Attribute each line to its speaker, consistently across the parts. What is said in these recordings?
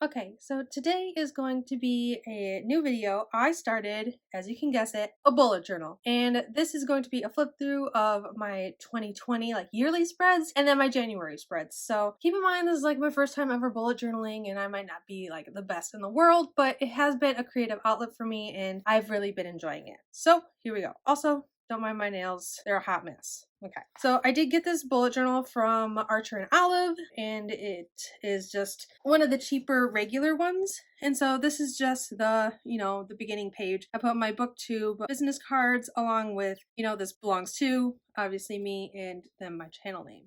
Speaker 1: Okay, so today is going to be a new video. I started, as you can guess it, a bullet journal. And this is going to be a flip through of my 2020 yearly spreads and then my January spreads. So keep in mind this is my first time ever bullet journaling and I might not be the best in the world, but it has been a creative outlet for me and I've really been enjoying it. So here we go. Also, don't mind my nails, they're a hot mess. Okay, so I did get this bullet journal from Archer and Olive, and it is just one of the cheaper regular ones. And so this is just the beginning page. I put my booktube business cards along with, this belongs to, obviously me, and then my channel name.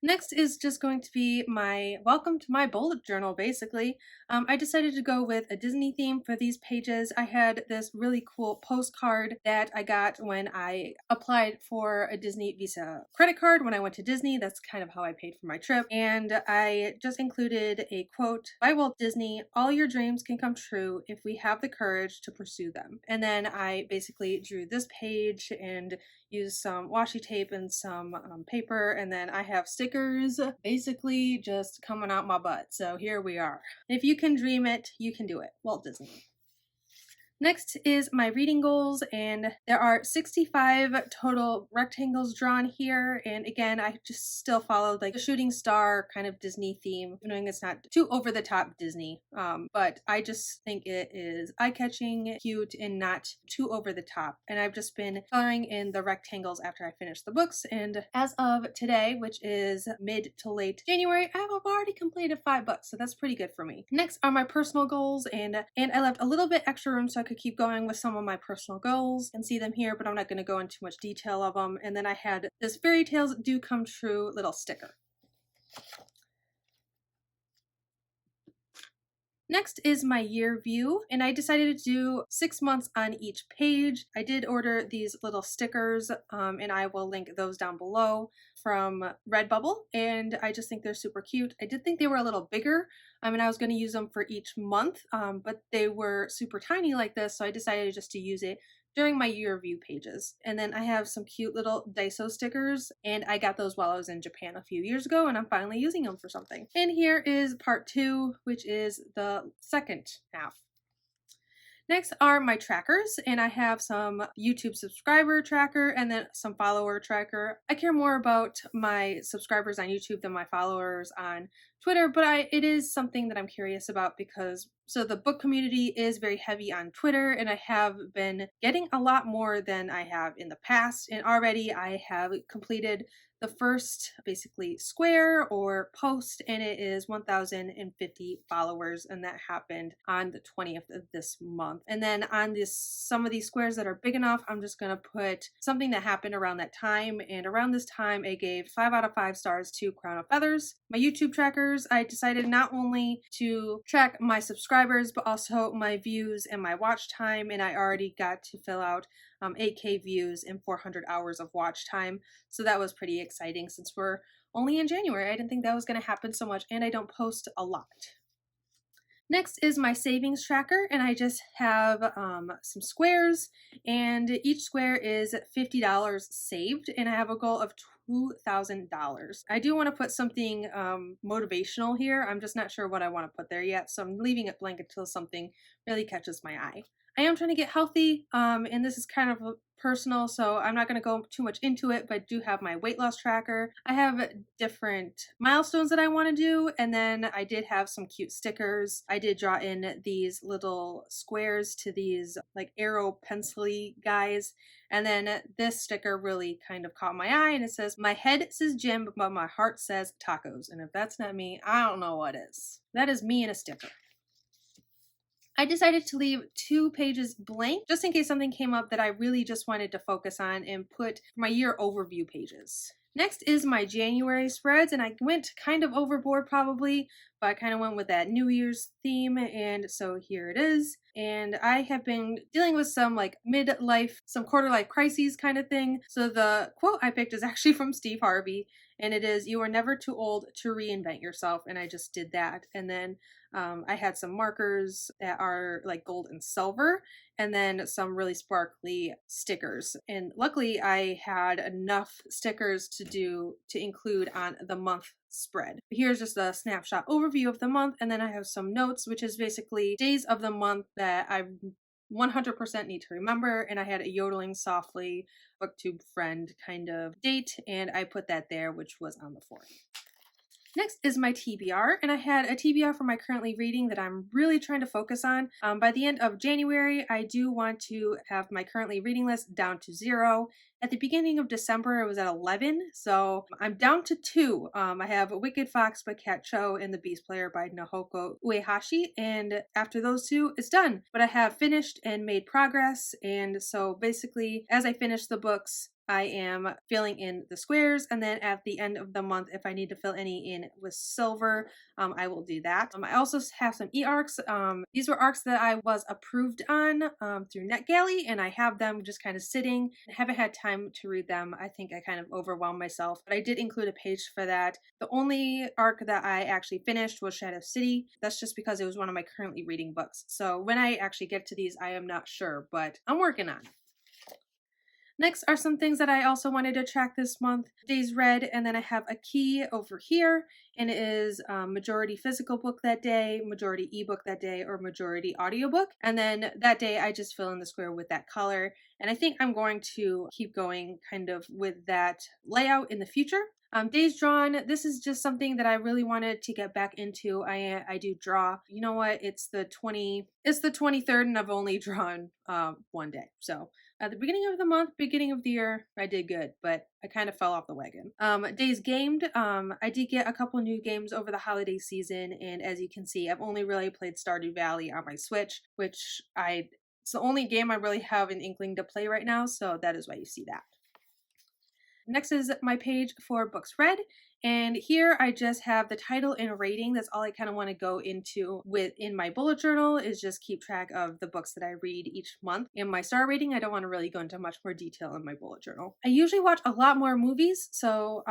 Speaker 1: Next is just going to be my welcome to my bullet journal, basically. I decided to go with a Disney theme for these pages. I had this really cool postcard that I got when I applied for a Disney Visa credit card when I went to Disney. That's kind of how I paid for my trip. And I just included a quote by Walt Disney: "All your dreams can come true if we have the courage to pursue them." And then I basically drew this page and used some washi tape and some paper, and then I have stickers basically just coming out my butt. So here we are. If you can dream it, you can do it. Walt Disney. Next is my reading goals, and there are 65 total rectangles drawn here. And again, I just still followed the shooting star kind of Disney theme, knowing it's not too over the top Disney. But I just think it is eye-catching, cute, and not too over the top. And I've just been coloring in the rectangles after I finish the books. And as of today, which is mid to late January, I have already completed 5 books, so that's pretty good for me. Next are my personal goals, and I left a little bit extra room so I could keep going with some of my personal goals and see them here, but I'm not going to go into much detail of them. And then I had this fairy tales do come true little sticker. Next is my year view, and I decided to do 6 months on each page. I did order these little stickers, and I will link those down below from Redbubble, and I just think they're super cute. I did think they were a little bigger. I mean, I was going to use them for each month, but they were super tiny like this, so I decided just to use it during my year review pages. And then I have some cute little Daiso stickers, and I got those while I was in Japan a few years ago, and I'm finally using them for something. And here is part 2, which is the second half. Next are my trackers, and I have some YouTube subscriber tracker and then some follower tracker. I care more about my subscribers on YouTube than my followers on Twitter, but it is something that I'm curious about because the book community is very heavy on Twitter, and I have been getting a lot more than I have in the past, and already I have completed the first basically square or post, and it is 1,050 followers, and that happened on the 20th of this month. And then on some of these squares that are big enough, I'm just gonna put something that happened around that time, and around this time I gave 5 out of 5 stars to Crown of Feathers. My YouTube trackers, I decided not only to track my subscribers but also my views and my watch time, and I already got to fill out 8K views and 400 hours of watch time. So that was pretty exciting since we're only in January. I didn't think that was going to happen so much, and I don't post a lot. Next is my savings tracker, and I just have some squares, and each square is $50 saved, and I have a goal of $2,000. I do want to put something motivational here. I'm just not sure what I want to put there yet, so I'm leaving it blank until something really catches my eye. I am trying to get healthy, and this is kind of personal, so I'm not going to go too much into it, but I do have my weight loss tracker. I have different milestones that I want to do, and then I did have some cute stickers. I did draw in these little squares to these arrow pencil-y guys, and then this sticker really kind of caught my eye, and it says, "My head says gym, but my heart says tacos." And if that's not me, I don't know what is. That is me in a sticker. I decided to leave 2 pages blank just in case something came up that I really just wanted to focus on and put my year overview pages. Next is my January spreads, and I went kind of overboard probably, but I kind of went with that New Year's theme, and so here it is. And I have been dealing with some midlife, some quarter life crises kind of thing. So the quote I picked is actually from Steve Harvey, and it is "You are never too old to reinvent yourself," and I just did that. And then I had some markers that are like gold and silver, and then some really sparkly stickers. And luckily, I had enough stickers to include on the month spread. Here's just a snapshot overview of the month, and then I have some notes, which is basically days of the month that I 100% need to remember. And I had a yodeling softly booktube friend kind of date, and I put that there, which was on the 4th. Next is my TBR, and I had a TBR for my currently reading that I'm really trying to focus on. By the end of January, I do want to have my currently reading list down to 0. At the beginning of December, it was at 11, so I'm down to 2. I have Wicked Fox by Kat Cho and The Beast Player by Nahoko Uehashi, and after those 2, it's done. But I have finished and made progress, and so basically, as I finish the books, I am filling in the squares, and then at the end of the month, if I need to fill any in with silver, I will do that. I also have some e-arcs. These were arcs that I was approved on through NetGalley, and I have them just kind of sitting. I haven't had time to read them. I think I kind of overwhelmed myself, but I did include a page for that. The only arc that I actually finished was Shadow City. That's just because it was one of my currently reading books. So when I actually get to these, I am not sure, but I'm working on it. Next are some things that I also wanted to track this month. Days read, and then I have a key over here, and it is majority physical book that day, majority ebook that day, or majority audiobook. And then that day I just fill in the square with that color. And I think I'm going to keep going kind of with that layout in the future. Days drawn, this is just something that I really wanted to get back into. I do draw. You know what? It's the 23rd, and I've only drawn one day. So at the beginning of the month, beginning of the year, I did good, but I kind of fell off the wagon. Days gamed, I did get a couple new games over the holiday season, and as you can see, I've only really played Stardew Valley on my Switch, which it's the only game I really have an inkling to play right now, so that is why you see that. Next is my page for books read, and here I just have the title and rating. That's all I kind of want to go into in my bullet journal, is just keep track of the books that I read each month. In my star rating, I don't want to really go into much more detail in my bullet journal. I usually watch a lot more movies, so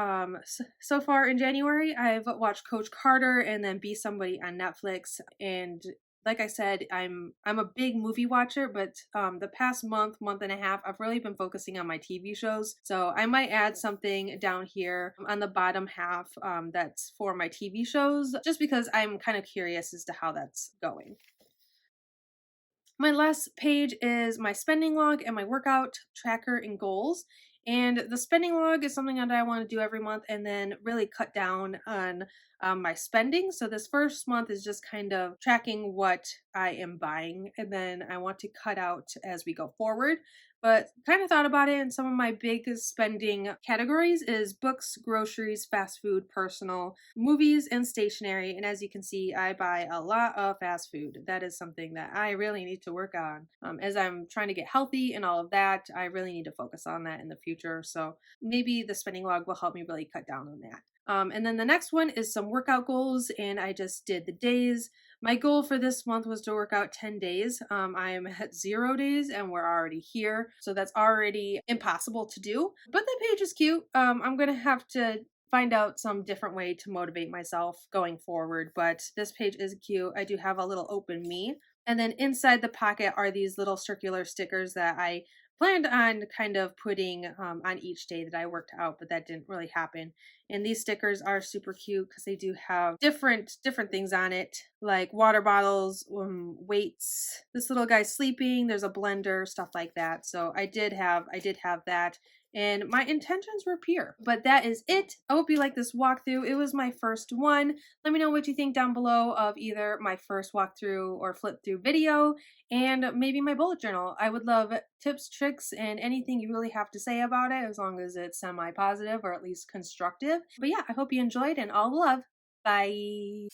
Speaker 1: so far in January, I've watched Coach Carter and then Be Somebody on Netflix, and like I said, I'm a big movie watcher, but the past month and a half, I've really been focusing on my TV shows. So I might add something down here on the bottom half that's for my TV shows, just because I'm kind of curious as to how that's going. My last page is my spending log and my workout tracker and goals. And the spending log is something that I want to do every month and then really cut down on my spending. So this first month is just kind of tracking what I am buying, and then I want to cut out as we go forward. But kind of thought about it, and some of my biggest spending categories is books, groceries, fast food, personal, movies, and stationery. And as you can see, I buy a lot of fast food. That is something that I really need to work on. As I'm trying to get healthy and all of that, I really need to focus on that in the future. So maybe the spending log will help me really cut down on that. And then the next one is some workout goals, and I just did the days. My goal for this month was to work out 10 days. I am at 0 days, and we're already here, so that's already impossible to do. But the page is cute. I'm gonna have to find out some different way to motivate myself going forward, but this page is cute. I do have a little open me, and then inside the pocket are these little circular stickers that I planned on kind of putting on each day that I worked out, but that didn't really happen. And these stickers are super cute because they do have different things on it, like water bottles, weights, this little guy sleeping, there's a blender, stuff like that. So I did have that. And my intentions were pure. But that is it. I hope you like this walkthrough. It was my first one. Let me know what you think down below of either my first walkthrough or flip through video, and maybe my bullet journal. I would love tips, tricks, and anything you really have to say about it, as long as it's semi-positive or at least constructive. But yeah, I hope you enjoyed, and all love. Bye.